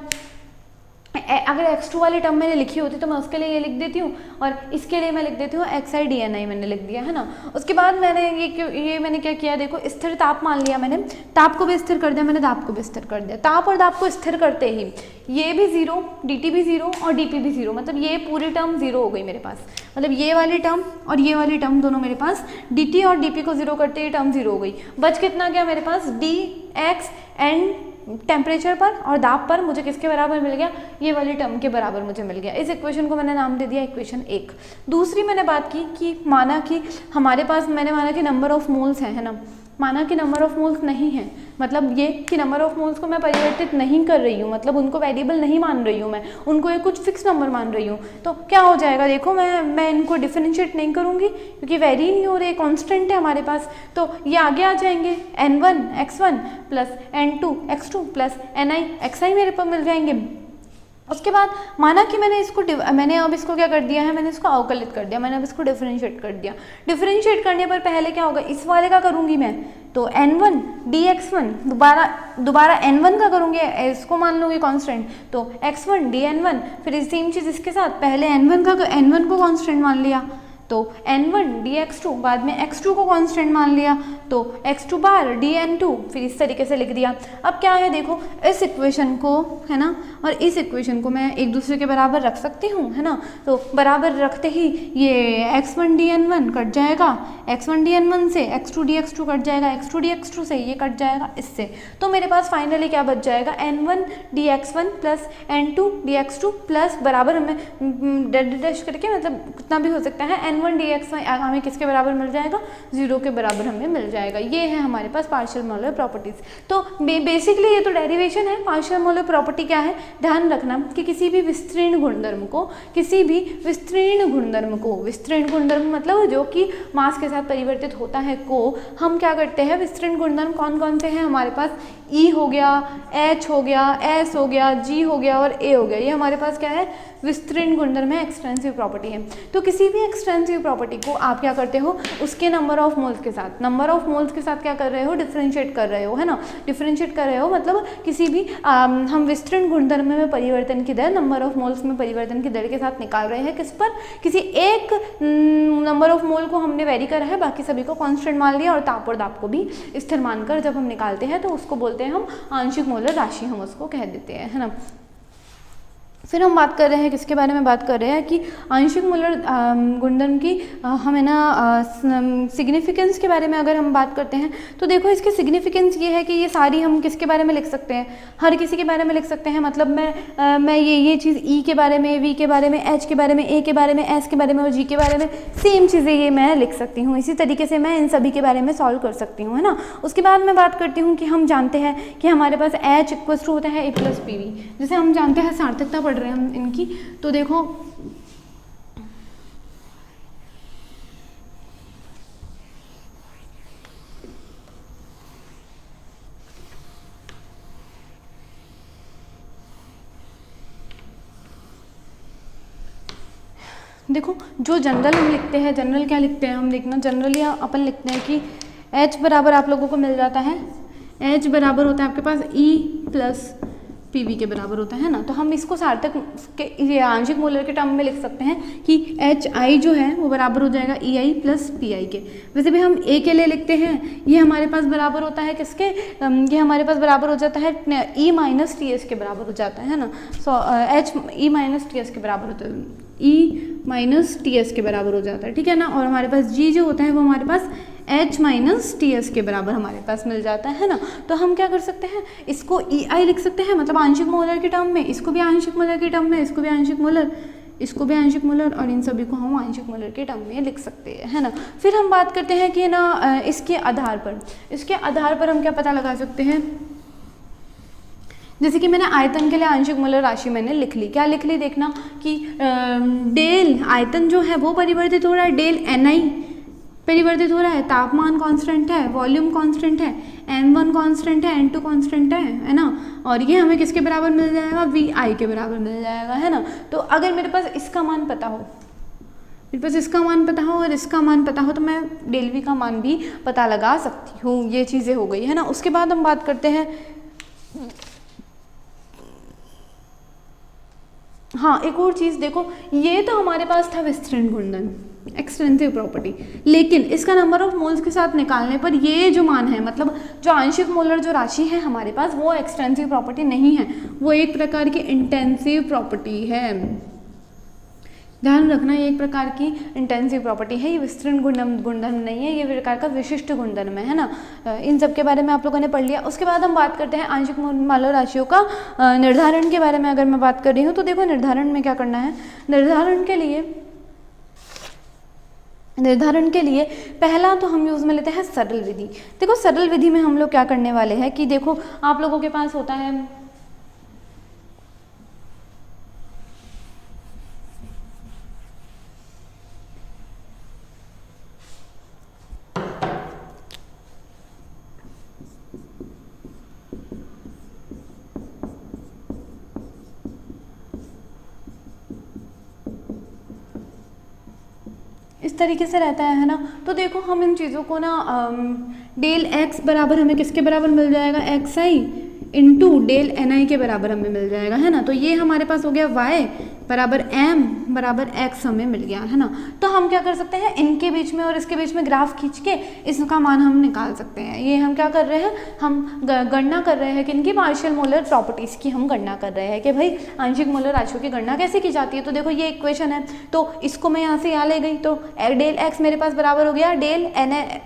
अगर x2 वाली टर्म मैंने लिखी होती तो मैं उसके लिए ये लिख देती हूँ, और इसके लिए मैं लिख देती हूँ xi dni, मैंने लिख दिया, है ना। उसके बाद मैंने ये मैंने क्या किया, देखो स्थिर ताप मान लिया मैंने, ताप को भी स्थिर कर दिया मैंने, दाब को भी स्थिर कर दिया। ताप और दाब को स्थिर करते ही ये भी 0, dt भी 0 और dp भी 0, मतलब ये पूरी टर्म 0 हो गई मेरे पास, मतलब ये वाली टर्म और ये वाली टर्म दोनों मेरे पास dt और dp को 0 करते ही टर्म 0 हो गई। बच कितना गया मेरे पास, dx n टेम्परेचर पर और दाब पर मुझे किसके बराबर मिल गया, ये वाली टर्म के बराबर मुझे मिल गया। इस इक्वेशन को मैंने नाम दे दिया इक्वेशन 1। दूसरी मैंने बात की कि माना कि हमारे पास, मैंने माना कि नंबर ऑफ मोल्स है ना, माना कि नंबर ऑफ मोल्स नहीं है, मतलब ये कि नंबर ऑफ मोल्स को मैं परिवर्तित नहीं कर रही हूँ, मतलब उनको वेरिएबल नहीं मान रही हूँ मैं, उनको एक कुछ फिक्स नंबर मान रही हूँ। तो क्या हो जाएगा, देखो मैं इनको डिफरेंशिएट नहीं करूँगी क्योंकि वेरी नहीं हो रहे, कांस्टेंट है हमारे पास, तो ये आगे आ जाएंगे, n1 x1 plus n2 x2 plus ni xi मेरे पास मिल जाएंगे। उसके बाद माना कि मैंने अब इसको क्या कर दिया है, मैंने इसको अवकलित कर दिया, मैंने अब इसको डिफरेंशिएट कर दिया। डिफरेंशिएट करने पर पहले क्या होगा, इस वाले का करूँगी मैं, तो n1 dx1 दोबारा n1 का करूँगी, इसको मान लूँगी कांस्टेंट, तो x1 dn1, फिर सेम चीज़ इसके साथ, पहले n1 को कांस्टेंट मान लिया, तो n1 dx2, बाद में x2 को कांस्टेंट मान लिया तो x2 बार dn2, फिर इस तरीके से लिख दिया। अब क्या है देखो, इस इक्वेशन को है ना और इस इक्वेशन को मैं एक दूसरे के बराबर रख सकती हूँ, है ना। तो बराबर रखते ही ये x1 dn1 कट जाएगा, x1 dn1 से x2 dx2 कट जाएगा, x2 dx2 से ये कट जाएगा इससे। तो मेरे पास फाइनली क्या बच जाएगा, n1 dx1 plus n2 dx2 plus बराबर हमें डैश करके मतलब कितना भी हो सकता है, n1 dx1 हमें किसके बराबर मिल जाएगा, 0 के बराबर हमें मिल जाएगा। ये है हमारे पास पार्शियल मोलर प्रॉपर्टीज। तो बेसिकली ये तो डेरिवेशन है। पार्शियल मोलर प्रॉपर्टी क्या है, ध्यान रखना कि किसी भी विस्तीर्ण गुणधर्म को, किसी भी विस्तीर्ण गुणधर्म मतलब जो कि मास के साथ परिवर्तित होता है को हम क्या करते हैं, विस्तीर्ण गुणधर्म कौन कौन से हैं हमारे पास, E हो गया, H हो गया, S हो गया, G हो गया और A हो गया, ये हमारे पास क्या है, विस्तीर्ण गुणधर्म है, एक्सटेंसिव प्रॉपर्टी है। तो किसी भी एक्सटेंसिव प्रॉपर्टी को आप क्या करते हो, उसके नंबर ऑफ मोल्स के साथ क्या कर रहे हो, डिफरेंशिएट कर रहे हो, है ना। डिफरेंशिएट कर रहे हो मतलब किसी भी हम विस्तीर्ण गुणधर्म में परिवर्तन की दर नंबर ऑफ मोल्स में परिवर्तन की दर के साथ निकाल रहे हैं, किस पर, किसी एक नंबर ऑफ मोल को हमने वेरी करा है, बाकी सभी को कांस्टेंट मान लिया और ताप और दाप को भी स्थिर मानकर जब हम निकालते हैं तो उसको बोलते हैं हम आंशिक मोलर राशि, हम उसको कह देते हैं, है ना। फिर हम बात कर रहे हैं किसके बारे में बात कर रहे हैं कि आंशिक मोलर गुणधर्म की हमें ना सिग्निफिकेंस के बारे में अगर हम बात करते हैं तो देखो इसकी सिग्निफिकेंस ये है कि ये सारी हम किसके बारे में लिख सकते हैं, हर किसी के बारे में लिख सकते हैं। मतलब मैं ये चीज़ ई के बारे में, वी के बारे में, एच के बारे में, ए के बारे में, एस के बारे में और जी के बारे में सेम चीज़ें ये मैं लिख सकती हूँ। इसी तरीके से मैं इन सभी के बारे में सॉल्व कर सकती हूँ, है ना। उसके बाद मैं बात करती हूँ कि हम जानते हैं कि हमारे पास एच इक्वल टू होता है ए प्लस पी वी, जैसे हम जानते हैं सार्थकता पढ़ रहे हैं हम इनकी। तो देखो जो जनरल हम लिखते हैं, जनरल क्या लिखते हैं हम देखना, जनरली अपन लिखते हैं कि H बराबर आप लोगों को मिल जाता है, H बराबर होता है आपके पास E प्लस पीवी के बराबर होता है ना। तो हम इसको सार्थक के ये आंशिक मोलर के टर्म में लिख सकते हैं कि एच आई जो है वो बराबर हो जाएगा ई आई प्लस पी आई के। वैसे भी हम ए के लिए लिखते हैं, ये हमारे पास बराबर होता है किसके, ये हमारे पास बराबर हो जाता है ई माइनस टी एस के बराबर हो जाता है ना। So H E minus T S के बराबर होता है, ई माइनस टी एस के बराबर हो जाता है, ठीक है ना। और हमारे पास जी जो होता है वो हमारे पास H माइनस टी एस के बराबर हमारे पास मिल जाता है ना। तो हम क्या कर सकते हैं, इसको ई आई लिख सकते हैं, मतलब आंशिक मोलर के टर्म में, इसको भी आंशिक मोलर के टर्म में, इसको भी आंशिक मोलर, इसको भी आंशिक मोलर और इन सभी को हम आंशिक मोलर के टर्म में लिख सकते हैं, है ना। फिर हम बात करते हैं कि ना इसके आधार पर हम क्या पता लगा सकते हैं, जैसे कि मैंने आयतन के लिए आंशिक मोलर राशि मैंने लिख ली, क्या लिख ली देखना कि डेल आयतन जो है वो परिवर्तित हो रहा है, डेल एन आई परिवर्तित हो रहा है, तापमान कांस्टेंट है, वॉल्यूम कांस्टेंट है, n1 कांस्टेंट है, n2 कांस्टेंट है ना। और ये हमें किसके बराबर मिल जाएगा, वी आई के बराबर मिल जाएगा, है ना। तो अगर मेरे पास इसका मान पता हो, मेरे पास इसका मान पता हो और इसका मान पता हो तो मैं डेल वी का मान भी पता लगा सकती हूँ। ये चीज़ें हो गई, है ना। उसके बाद हम बात करते हैं, हाँ एक और चीज़ देखो, ये तो हमारे पास था विस्तृण गुणधर्म, एक्सटेंसिव प्रॉपर्टी, लेकिन इसका नंबर ऑफ मोल्स के साथ निकालने पर ये जो मान है, मतलब जो आंशिक मोलर जो राशि है हमारे पास, वो एक्सटेंसिव प्रॉपर्टी नहीं है, वो एक प्रकार की इंटेंसिव प्रॉपर्टी है। ध्यान रखना, ये एक प्रकार की इंटेंसिव प्रॉपर्टी है, ये विस्तृण गुणधर्म नहीं है, ये प्रकार का विशिष्ट गुणधर्म है ना। इन सब के बारे में आप लोगों ने पढ़ लिया। उसके बाद हम बात करते हैं आंशिक मोलर राशियों का निर्धारण के बारे में। अगर मैं बात कर रही हूँ तो देखो निर्धारण में क्या करना है, निर्धारण के लिए पहला तो हम यूज़ में लेते हैं सरल विधि। देखो सरल विधि में हम लोग क्या करने वाले हैं कि देखो आप लोगों के पास होता है इस तरीके से रहता है ना। तो देखो हम इन चीज़ों को ना डेल एक्स बराबर हमें किसके बराबर मिल जाएगा, एक्स आई इंटू डेल एन आई के बराबर हमें मिल जाएगा, है ना। तो ये हमारे पास हो गया वाई बराबर m बराबर x हमें मिल गया है ना। तो हम क्या कर सकते हैं, इनके बीच में और इसके बीच में ग्राफ खींच के इसका मान हम निकाल सकते हैं। ये हम क्या कर रहे हैं, हम गणना कर रहे हैं कि इनकी पार्शियल मोलर प्रॉपर्टीज़ की हम गणना कर रहे हैं कि भाई आंशिक मोलर राशियों की गणना कैसे की जाती है। तो देखो ये इक्वेशन है, तो इसको मैं यहाँ से यहाँ ले गई, तो डेल x मेरे पास बराबर हो गया डेल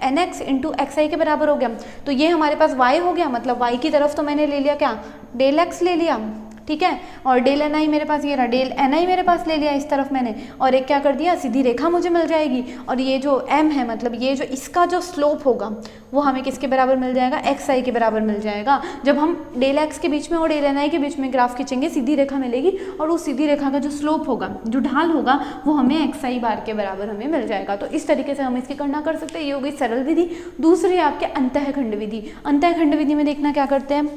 nx इंटू xi के बराबर हो गया। तो ये हमारे पास y हो गया, मतलब y की तरफ तो मैंने ले लिया क्या, डेल x ले लिया, ठीक है, और डेल ni मेरे पास ये रहा, डेल ni मेरे पास ले लिया इस तरफ मैंने, और एक क्या कर दिया, सीधी रेखा मुझे मिल जाएगी। और ये जो m है, मतलब ये जो इसका जो स्लोप होगा वो हमें किसके बराबर मिल जाएगा, xi के बराबर मिल जाएगा। जब हम डेल x के बीच में और डेल ni के बीच में ग्राफ खींचेंगे, सीधी रेखा मिलेगी, और उस सीधी रेखा का जो स्लोप होगा, जो ढाल होगा, वो हमें xi बार के बराबर हमें मिल जाएगा। तो इस तरीके से हम इसकी गणना कर सकते हैं। ये हो गई सरल विधि। दूसरी आपके अंतःखंड विधि। अंतःखंड विधि में देखना क्या करते हैं,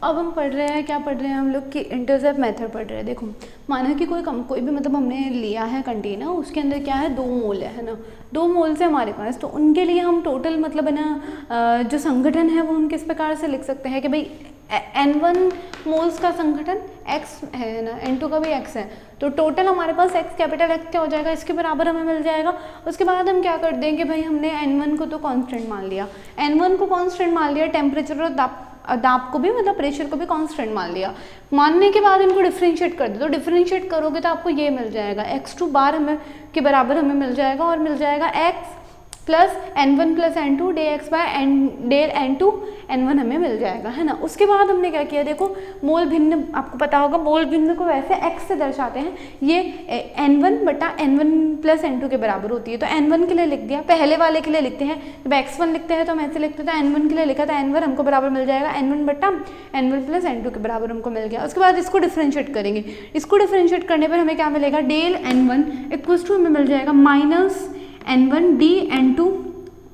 अब हम पढ़ रहे हैं, क्या पढ़ रहे हैं हम लोग कि इंटरसेप्ट मेथड पढ़ रहे हैं। देखो माना कि कोई भी मतलब हमने लिया है कंटेनर, उसके अंदर क्या है, 2 मोल है ना, 2 मोल से हमारे पास, तो उनके लिए हम टोटल मतलब है ना जो संगठन है वो हम किस प्रकार से लिख सकते हैं कि भाई n1 मोल्स का संगठन x है ना, n2 का भी x है, तो टोटल हमारे पास x कैपिटल X क्या हो जाएगा, इसके बराबर हमें मिल जाएगा। उसके बाद हम क्या कर देंगे, भाई हमने n1 को तो कांस्टेंट मान लिया, n1 को कांस्टेंट मान लिया, टेम्परेचर और दाब को भी मतलब प्रेशर को भी कांस्टेंट मान लिया। मानने के बाद इनको डिफरेंशिएट कर दो, तो डिफरेंशिएट करोगे तो आपको ये मिल जाएगा x2 बार हमें के बराबर हमें मिल जाएगा, और मिल जाएगा x plus n1 plus n2 dx by del n2 n1 हमें मिल जाएगा, है ना। उसके बाद हमने क्या किया, देखो मोल भिन्न, आपको पता होगा मोल भिन्न को वैसे x से दर्शाते हैं, ये n1 बटा n1 प्लस n2 के बराबर होती है। तो n1 के लिए लिख दिया, पहले वाले के लिए लिखते हैं, जब x1 लिखते हैं तो हम ऐसे लिखते थे, n1 के लिए लिखा था, n1 हमको बराबर मिल जाएगा n1 बटा n1 प्लस n2 के बराबर हमको मिल गया। उसके बाद इसको डिफ्रेंशिएट करेंगे, इसको डिफ्रेंशिएट करने पर हमें क्या मिलेगा, डेल n1 इक्वल्स टू हमें मिल जाएगा minus n1 dn2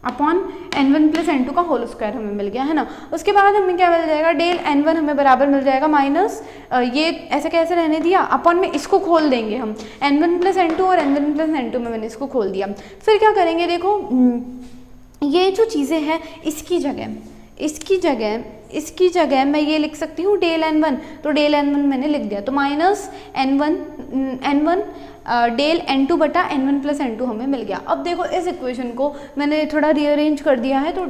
upon n1 plus n2 का होल स्क्वायर हमें मिल गया, है ना। उसके बाद हमें क्या मिल जाएगा, डेल n1 हमें बराबर मिल जाएगा माइनस ये ऐसे कैसे रहने दिया, अपॉन में इसको खोल देंगे हम, n1 प्लस n2 और n1 प्लस n2 में मैंने इसको खोल दिया। फिर क्या करेंगे, देखो ये जो चीज़ें हैं इसकी जगह मैं ये लिख सकती हूँ डेल n1, तो डेल n1 मैंने लिख दिया, तो माइनस n1 डेल n2 बटा n1 प्लस n2 हमें मिल गया। अब देखो इस इक्वेशन को मैंने थोड़ा रीअरेंज कर दिया है, तो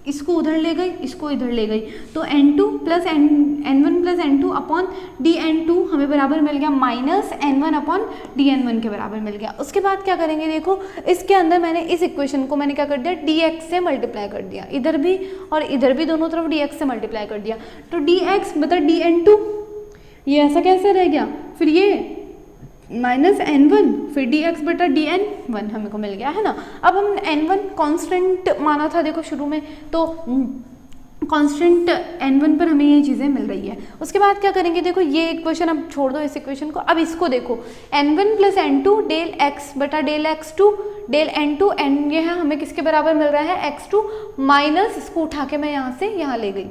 इसको उधर ले गई, इसको इधर ले गई, तो n2 plus n1 plus n2 upon dn2 हमें बराबर मिल गया माइनस n1 अपॉन dn1 के बराबर मिल गया। उसके बाद क्या करेंगे, देखो इसके अंदर मैंने इस इक्वेशन को मैंने क्या कर दिया, dx से मल्टीप्लाई कर दिया, इधर भी और इधर भी दोनों तरफ dx से मल्टीप्लाई कर दिया, तो dx बता dn2, ये ऐसा कैसे रह गया, फिर ये माइनस n1 फिर dx बटा dn1 हमें को मिल गया, है ना। अब हम n1 कांस्टेंट माना था, देखो शुरू में, तो कांस्टेंट n1 पर हमें ये चीज़ें मिल रही है। उसके बाद क्या करेंगे, देखो ये इक्वेशन अब छोड़ दो इस इक्वेशन को, अब इसको देखो n1 plus n2 del x बटा del x2 del n2 n ये है हमें किसके बराबर मिल रहा है, x2 माइनस इसको उठा के मैं यहाँ से यहाँ ले गई,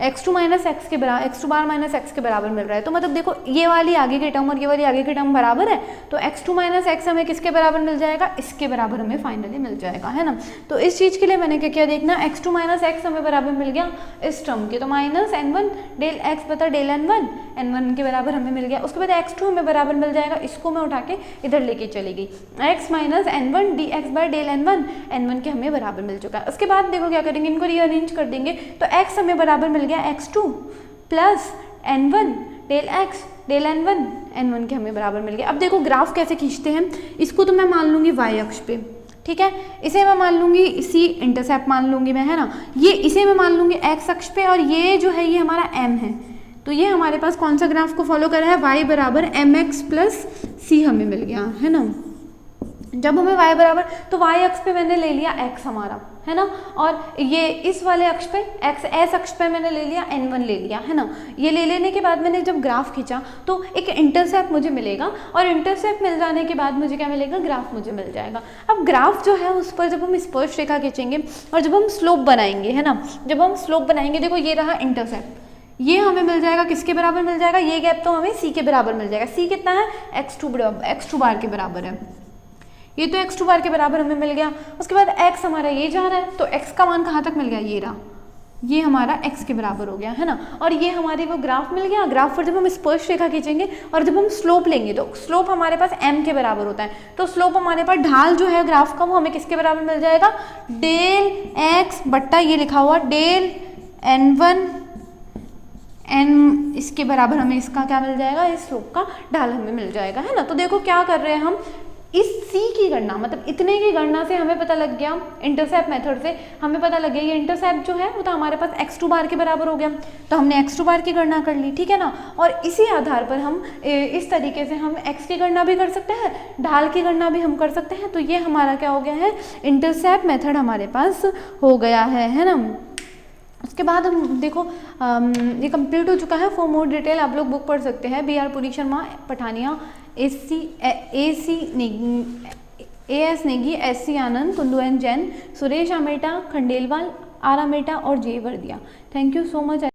x2 माइनस x के बराबर, x2 बार माइनस x के बराबर मिल रहा है। तो मतलब देखो ये वाली आगे की टर्म और ये वाली आगे की टर्म बराबर है, तो x2 माइनस x हमें किसके बराबर मिल जाएगा, इसके बराबर हमें फाइनली मिल जाएगा, है ना। तो इस चीज़ के लिए मैंने क्या किया, देखना x2 माइनस x हमें बराबर मिल गया इस टर्म के, तो माइनस n1 डेल x बता डेल n1 के बराबर हमें मिल गया। उसके बाद x2 हमें बराबर मिल जाएगा, इसको मैं उठा के इधर लेके चली गई, x minus n1 dx by del n1 के हमें बराबर मिल चुका है। उसके बाद देखो क्या करेंगे, इनको रीअरेंज कर देंगे, तो x हमें बराबर मिल गया x2 plus n1 del x del n1 के हमें बराबर मिल गया। अब देखो ग्राफ कैसे खींचते हैं, इसको तो मैं मान लूँगी y अक्ष पे, ठीक है, इसे मैं मान लूँगी इसी इंटरसेप्ट मान लूँगी मैं, है ना, ये इसे मैं मान लूँगी x अक्ष पे, और ये जो है ये हमारा m है, तो ये हमारे पास कौन सा ग्राफ को फॉलो कर रहा है, y बराबर mx प्लस c हमें मिल गया, है ना। जब हमें y बराबर, तो y अक्ष पे मैंने ले लिया x हमारा, है ना, और ये इस वाले अक्ष पे s अक्ष पे मैंने ले लिया n1 ले लिया, है ना। ये ले लेने के बाद मैंने जब ग्राफ खींचा तो एक इंटरसेप्ट मुझे मिलेगा, और इंटरसेप्ट मिल जाने के बाद मुझे क्या मिलेगा, ग्राफ मुझे मिल जाएगा। अब ग्राफ जो है उस पर जब हम स्पर्श रेखा खींचेंगे और जब हम स्लोप बनाएंगे, है ना, जब हम स्लोप बनाएंगे, देखो ये रहा इंटरसेप्ट, ये हमें मिल जाएगा किसके बराबर मिल जाएगा, ये गैप तो हमें c के बराबर मिल जाएगा। c कितना है, x2 बार के बराबर है, ये तो x2 बार के बराबर हमें मिल गया। उसके बाद x हमारा ये जा रहा है, तो x का मान कहाँ तक मिल गया, ये रहा, ये हमारा x के बराबर हो गया है ना, और ये हमारे वो ग्राफ मिल गया। ग्राफ पर जब हम स्पर्श रेखा खींचेंगे और जब हम स्लोप लेंगे तो स्लोप हमारे पास m के बराबर होता है, तो स्लोप हमारे पास ढाल जो है ग्राफ का वो हमें किसके बराबर मिल जाएगा, डेल x बट्टा ये लिखा हुआ डेल n1 n, इसके बराबर हमें इसका क्या मिल जाएगा, इस स्लोप का ढाल हमें मिल जाएगा, है ना। तो देखो क्या कर रहे हैं हम, इस c की गणना, मतलब इतने की गणना से हमें पता लग गया, इंटरसेप्ट मेथड से हमें पता लग गया ये इंटरसेप्ट जो है वो तो हमारे पास x2 बार के बराबर हो गया, तो हमने x2 बार की गणना कर ली, ठीक है ना। और इसी आधार पर हम इस तरीके से हम x की गणना भी कर सकते हैं, ढाल की गणना भी हम कर सकते हैं। तो ये हमारा क्या हो गया है, इंटरसेप्ट मेथड हमारे पास हो गया है ना। उसके बाद हम देखो ये कंप्लीट हो चुका है। फॉर मोर डिटेल आप लोग बुक पढ़ सकते हैं, B R Puri Sharma, Pathania, AS Negi, SC Anand, Kundu N Jain, Suresh Ameta, Khandelwal, R Ameta और J Vardia. Thank you so much.